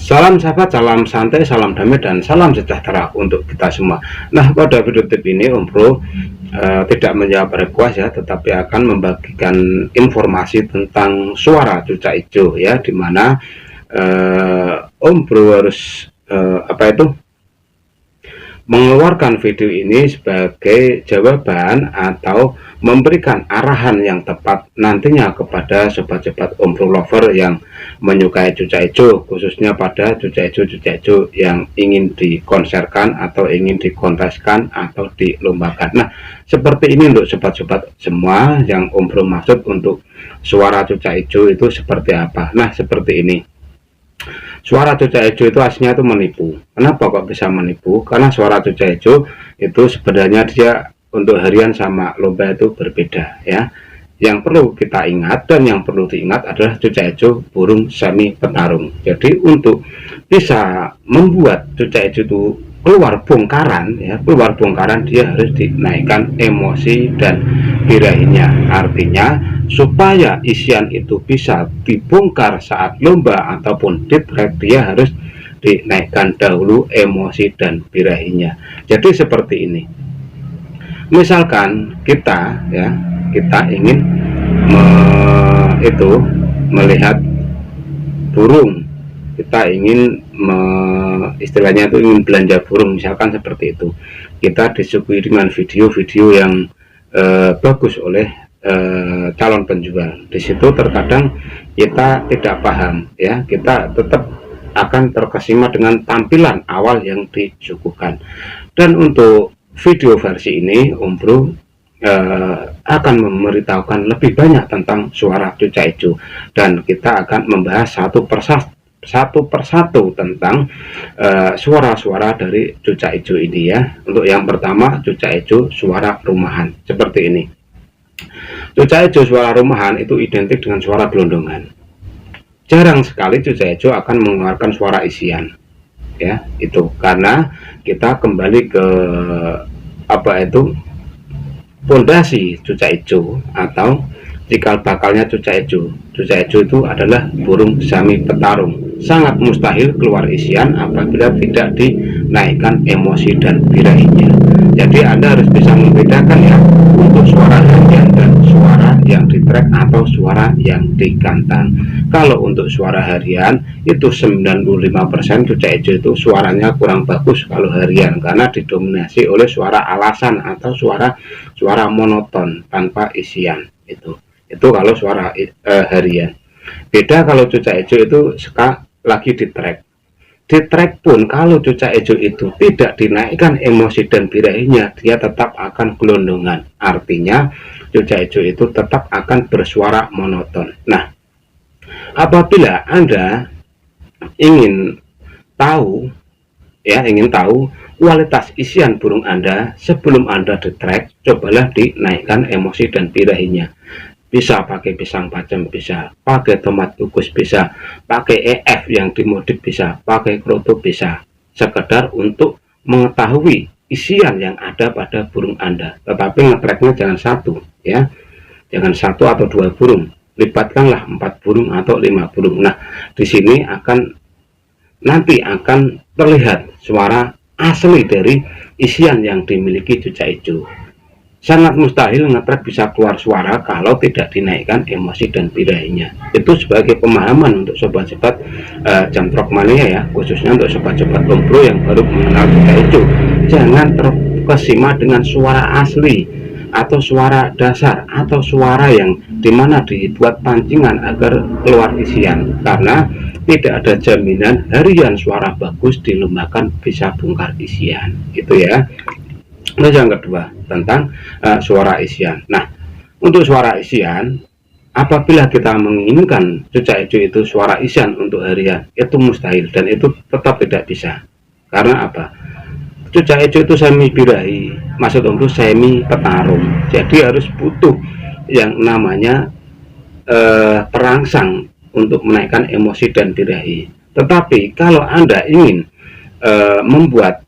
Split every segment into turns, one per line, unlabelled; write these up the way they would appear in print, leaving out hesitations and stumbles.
Salam sahabat, salam santai, salam damai, dan salam sejahtera untuk kita semua. Nah, pada video tip ini Om Bro tidak menjawab request ya, tetapi akan membagikan informasi tentang suara cucak hijau ya, dimana Om Bro harus mengeluarkan video ini sebagai jawaban atau memberikan arahan yang tepat nantinya kepada sobat-sobat Om Bro lover yang menyukai cucak hijau, khususnya pada cucak hijau yang ingin dikonserkan atau ingin dikonteskan atau dilombakan. Nah, seperti ini untuk sobat-sobat semua yang Om Bro maksud untuk suara cucak hijau itu seperti apa. Nah, seperti ini. Suara cucak hijau itu aslinya itu menipu. Kenapa kok bisa menipu? Karena suara cucak hijau itu sebenarnya dia untuk harian sama lomba itu berbeda ya. Yang perlu kita ingat dan yang perlu diingat adalah cucak hijau burung semi petarung. Jadi untuk bisa membuat cucak hijau itu keluar bongkaran ya, dia harus dinaikkan emosi dan birahinya. Artinya supaya isian itu bisa dibongkar saat lomba ataupun di track, dia harus dinaikkan dahulu emosi dan birahinya. Jadi seperti ini. Misalkan kita ingin melihat burung, kita ingin istilahnya itu ingin belanja burung, misalkan seperti itu. Kita disuguhi dengan video-video yang bagus oleh calon penjual. Di situ terkadang kita tidak paham ya, kita tetap akan terkesima dengan tampilan awal yang disuguhkan. Dan untuk video versi ini Om Bro akan memberitahukan lebih banyak tentang suara cucak hijau, dan kita akan membahas satu persatu tentang suara-suara dari cucak hijau ini ya. Untuk yang pertama, cucak hijau suara rumahan seperti ini. Cucak hijau suara rumahan itu identik dengan suara gelondongan. Jarang sekali cucak hijau akan mengeluarkan suara isian ya, itu karena kita kembali ke pondasi cucak hijau atau cikal bakalnya cucak hijau. Cucak hijau itu adalah burung semi petarung. Sangat mustahil keluar isian apabila tidak dinaikkan emosi dan birahinya. Jadi Anda harus bisa membedakan ya untuk suara harian dan suara yang di track atau suara yang di kantang. Kalau untuk suara harian itu 95% cucak hijau itu suaranya kurang bagus kalau harian, karena didominasi oleh suara alasan atau suara monoton tanpa isian. Itu kalau suara harian. Beda kalau cucak hijau itu lagi di track. Di track pun kalau cucak hijau itu tidak dinaikkan emosi dan birahinya, dia tetap akan gelondongan. Artinya cucak hijau itu tetap akan bersuara monoton. Nah, apabila Anda ingin tahu kualitas isian burung Anda sebelum Anda di track, cobalah dinaikkan emosi dan birahinya. Bisa pakai pisang pacem, bisa pakai tomat kukus, bisa pakai EF yang dimodif, bisa pakai kroto, bisa, sekedar untuk mengetahui isian yang ada pada burung Anda. Tetapi ngetracknya jangan satu ya, jangan satu atau dua burung, libatkanlah 4 burung atau 5 burung. Nah, di sini nanti akan terlihat suara asli dari isian yang dimiliki cucak hijau. Sangat mustahil ngetrack bisa keluar suara kalau tidak dinaikkan emosi dan birahinya. Itu sebagai pemahaman untuk sobat-sobat jamtrok mania ya, khususnya untuk sobat-sobat Om Bro yang baru mengenal cucak hijau. Jangan terkesima dengan suara asli atau suara dasar atau suara yang dimana dibuat pancingan agar keluar isian, karena tidak ada jaminan harian suara bagus dilombakan bisa bongkar isian. Itu ya. Terus yang kedua tentang suara isian. Nah, untuk suara isian, apabila kita menginginkan cucak hijau itu suara isian untuk harian, itu mustahil dan itu tetap tidak bisa. Karena apa? Cucak hijau itu semi birahi, maksud untuk semi petarung. Jadi harus butuh yang namanya perangsang untuk menaikkan emosi dan birahi. Tetapi kalau Anda ingin membuat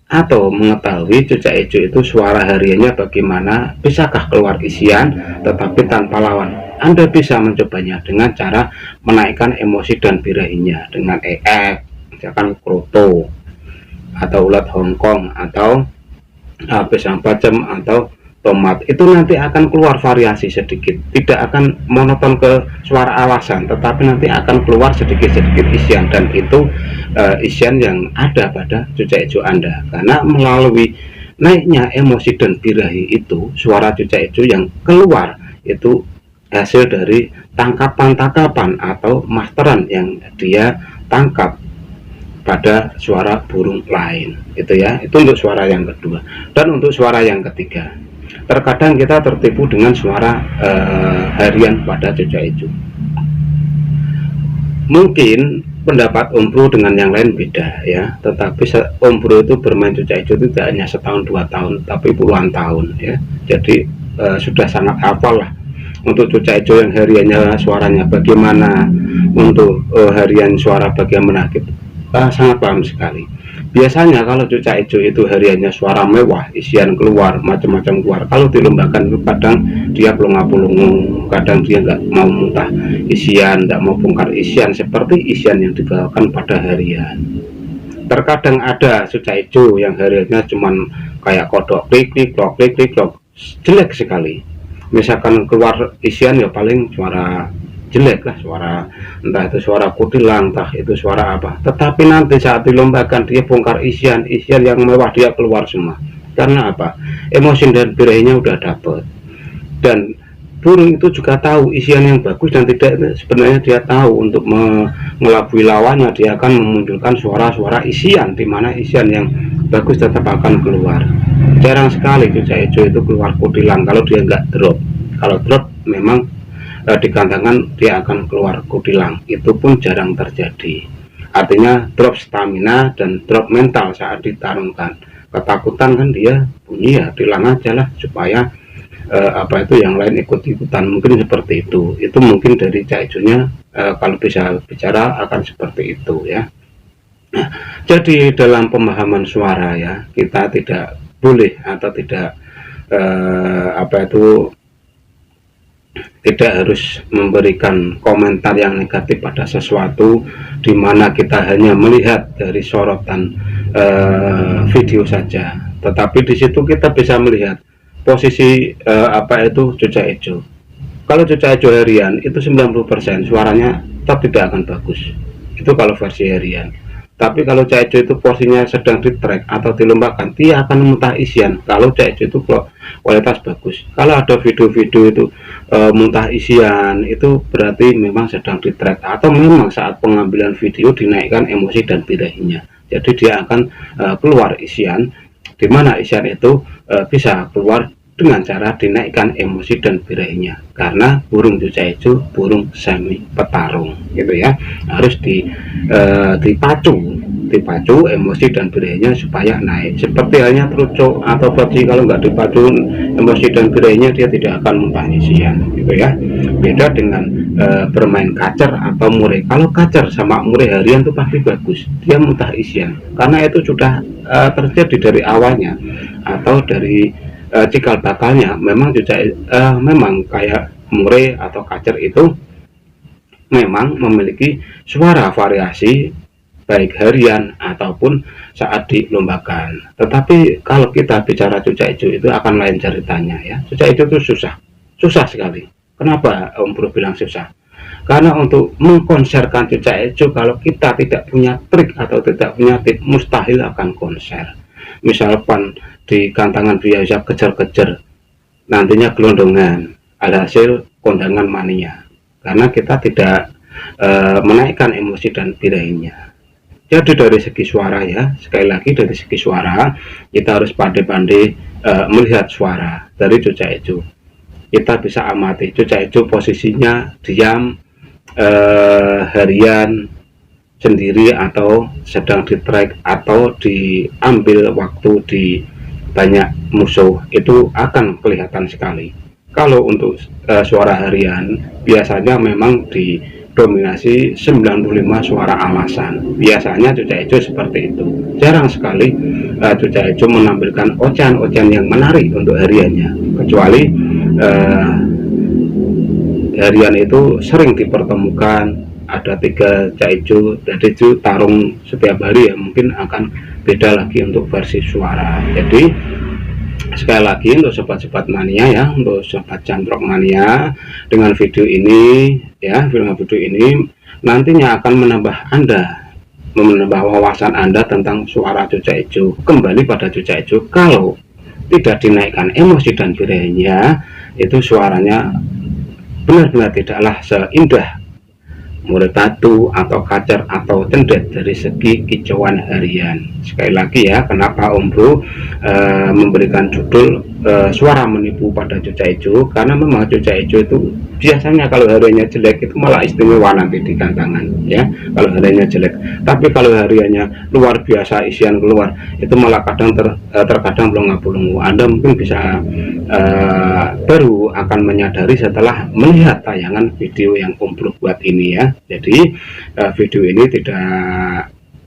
atau mengetahui cucak hijau itu suara hariannya bagaimana, bisakah keluar isian tetapi tanpa lawan, Anda bisa mencobanya dengan cara menaikkan emosi dan birahinya dengan EF, misalkan kroto atau ulat Hongkong atau pisang bacem atau tomat, itu nanti akan keluar variasi sedikit, tidak akan monoton ke suara alasan, tetapi nanti akan keluar sedikit-sedikit isian, dan itu isian yang ada pada cucak hijau Anda, karena melalui naiknya emosi dan birahi itu, suara cucak hijau yang keluar itu hasil dari tangkapan-tangkapan atau masteran yang dia tangkap pada suara burung lain, itu ya. Itu untuk suara yang kedua. Dan untuk suara yang ketiga, terkadang kita tertipu dengan suara harian pada cucak hijau. Mungkin pendapat Om Bro dengan yang lain beda ya, tetapi Om Bro itu bermain cucak hijau itu tidak hanya setahun 2 tahun, tapi puluhan tahun ya. Jadi sudah sangat hafal lah untuk cucak hijau yang hariannya suaranya bagaimana, untuk harian suara bagaimana gitu. Sangat paham sekali. Biasanya kalau cucak hijau itu hariannya suara mewah, isian keluar, macam-macam keluar. Kalau dilombakan itu kadang dia pelongo-pelongo, kadang dia nggak mau muntah isian, nggak mau bongkar isian seperti isian yang dibawakan pada harian. Terkadang ada cucak hijau yang hariannya cuman kayak kodok klik-klik, klik-klik, jelek sekali. Misalkan keluar isian ya paling suara jelek lah, suara entah itu suara kutilang, entah itu suara apa, tetapi nanti saat dilombakan dia bongkar isian yang mewah, dia keluar semua. Karena apa? Emosi dan birahinya udah dapet. Dan burung itu juga tahu isian yang bagus dan tidak, sebenarnya dia tahu untuk mengelabui lawannya, dia akan memunculkan suara-suara isian, dimana isian yang bagus tetap akan keluar. Jarang sekali cucak hijau itu keluar kutilang kalau dia nggak drop. Kalau drop memang di kandangan dia akan keluar kutilang, itu pun jarang terjadi. Artinya drop stamina dan drop mental saat ditarungkan. Ketakutan kan dia bunyi ya, tilang aja lah supaya apa itu yang lain ikut-ikutan, mungkin seperti itu. Itu mungkin dari cucak hijaunya kalau bisa bicara akan seperti itu ya. Nah, jadi dalam pemahaman suara ya, kita tidak boleh atau tidak tidak harus memberikan komentar yang negatif pada sesuatu, di mana kita hanya melihat dari sorotan video saja, tetapi di situ kita bisa melihat posisi cucak hijau. Kalau cucak hijau harian itu 90% suaranya tetap tidak akan bagus, itu kalau versi harian. Tapi kalau cucak hijau itu porsinya sedang di track atau dilombakan, dia akan muntah isian. Kalau cucak hijau itu kualitas bagus. Kalau ada video-video itu muntah isian, itu berarti memang sedang di track atau memang saat pengambilan video dinaikkan emosi dan birahinya. Jadi dia akan keluar isian, di mana isian itu bisa keluar dengan cara dinaikkan emosi dan birahinya, karena burung cucak hijau burung semi petarung gitu ya, harus dipacu emosi dan birahinya supaya naik. Seperti halnya trucuk atau babi, kalau nggak dipacu emosi dan birahinya dia tidak akan muntah isian gitu ya. Beda dengan bermain kacer atau murai. Kalau kacer sama murai harian itu pasti bagus, dia muntah isian karena itu sudah terjadi dari awalnya, atau dari cikal bakalnya. Memang memang kayak murai atau kacer itu memang memiliki suara variasi baik harian ataupun saat dilombakan. Tetapi kalau kita bicara cucak hijau itu akan lain ceritanya ya. Cucak hijau itu susah sekali. Kenapa Om Bro bilang susah? Karena untuk mengkonserkan cucak hijau, kalau kita tidak punya trik atau tidak punya tip, mustahil akan konser. Misalkan di kantangan biasa kejar-kejar, nantinya gelondongan, alhasil kondangan mania, karena kita tidak menaikkan emosi dan birahinya. Jadi dari segi suara ya, sekali lagi dari segi suara kita harus pandai-pandai melihat suara dari cucak hijau. Kita bisa amati cucak hijau posisinya diam, harian, sendiri, atau sedang di track, atau diambil waktu di banyak musuh, itu akan kelihatan sekali. Kalau untuk suara harian biasanya memang didominasi 95 suara alasan. Biasanya cucak hijau seperti itu. Jarang sekali cucak hijau menampilkan ocehan-ocehan yang menarik untuk hariannya, kecuali harian itu sering dipertemukan ada 3 cak hijau, jadi itu tarung setiap hari ya, mungkin akan beda lagi untuk versi suara. Jadi sekali lagi untuk sobat-sobat mania ya, untuk sobat Jamrok mania, dengan video ini ya, video ini nantinya akan menambah wawasan Anda tentang suara cucak hijau. Kembali pada cucak hijau, kalau tidak dinaikkan emosi dan birahinya, itu suaranya benar-benar tidaklah seindah muritatu atau kacer atau cendet dari segi kicauan harian. Sekali lagi ya, kenapa Om Bro memberikan judul suara menipu pada cucak hijau, karena memang cucak hijau itu biasanya kalau hariannya jelek itu malah istimewa nanti di gantangan ya, kalau hariannya jelek. Tapi kalau hariannya luar biasa isian keluar, itu malah kadang terkadang belum. Anda mungkin bisa baru akan menyadari setelah melihat tayangan video yang Om Bro buat ini ya. Jadi video ini tidaklah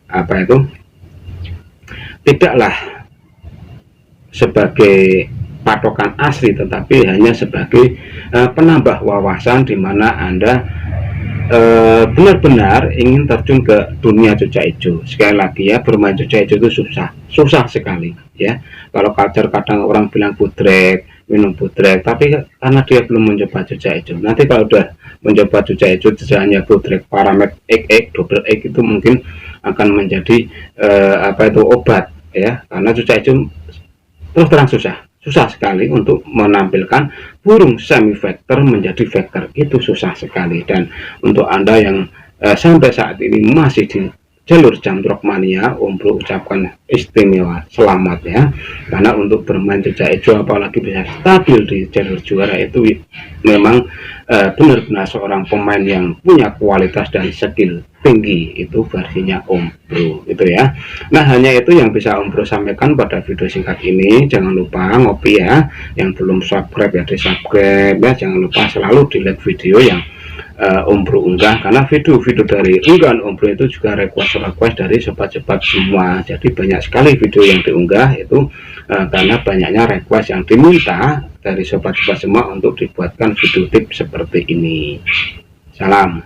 sebagai patokan asli, tetapi hanya sebagai penambah wawasan di mana Anda benar-benar ingin terjun ke dunia cucak hijau. Sekali lagi ya, bermain cucak hijau itu susah sekali ya. Kalau culture kadang orang bilang budrek, minum budrek, tapi karena dia belum mencoba cucak hijau. Nanti kalau udah mencoba cucak hijau, hanya budrek, paramet, double X itu mungkin akan menjadi obat ya, karena cucak hijau terus terang susah sekali untuk menampilkan burung semi vector menjadi vector, itu susah sekali. Dan untuk Anda yang sampai saat ini masih di jalur Jamrok mania, Om Bro ucapkan istimewa selamat ya, karena untuk bermain cucak hijau apalagi bisa stabil di jalur juara itu memang benar-benar seorang pemain yang punya kualitas dan skill tinggi, itu versinya Om Bro itu ya. Nah, hanya itu yang bisa Om Bro sampaikan pada video singkat ini. Jangan lupa ngopi ya, yang belum subscribe ya di subscribe ya, jangan lupa selalu di like video yang Om Bro unggah, karena video-video dari unggahan Om Bro itu juga request dari sobat-sobat semua. Jadi banyak sekali video yang diunggah itu karena banyaknya request yang diminta dari sobat-sobat semua untuk dibuatkan video tips seperti ini. Salam.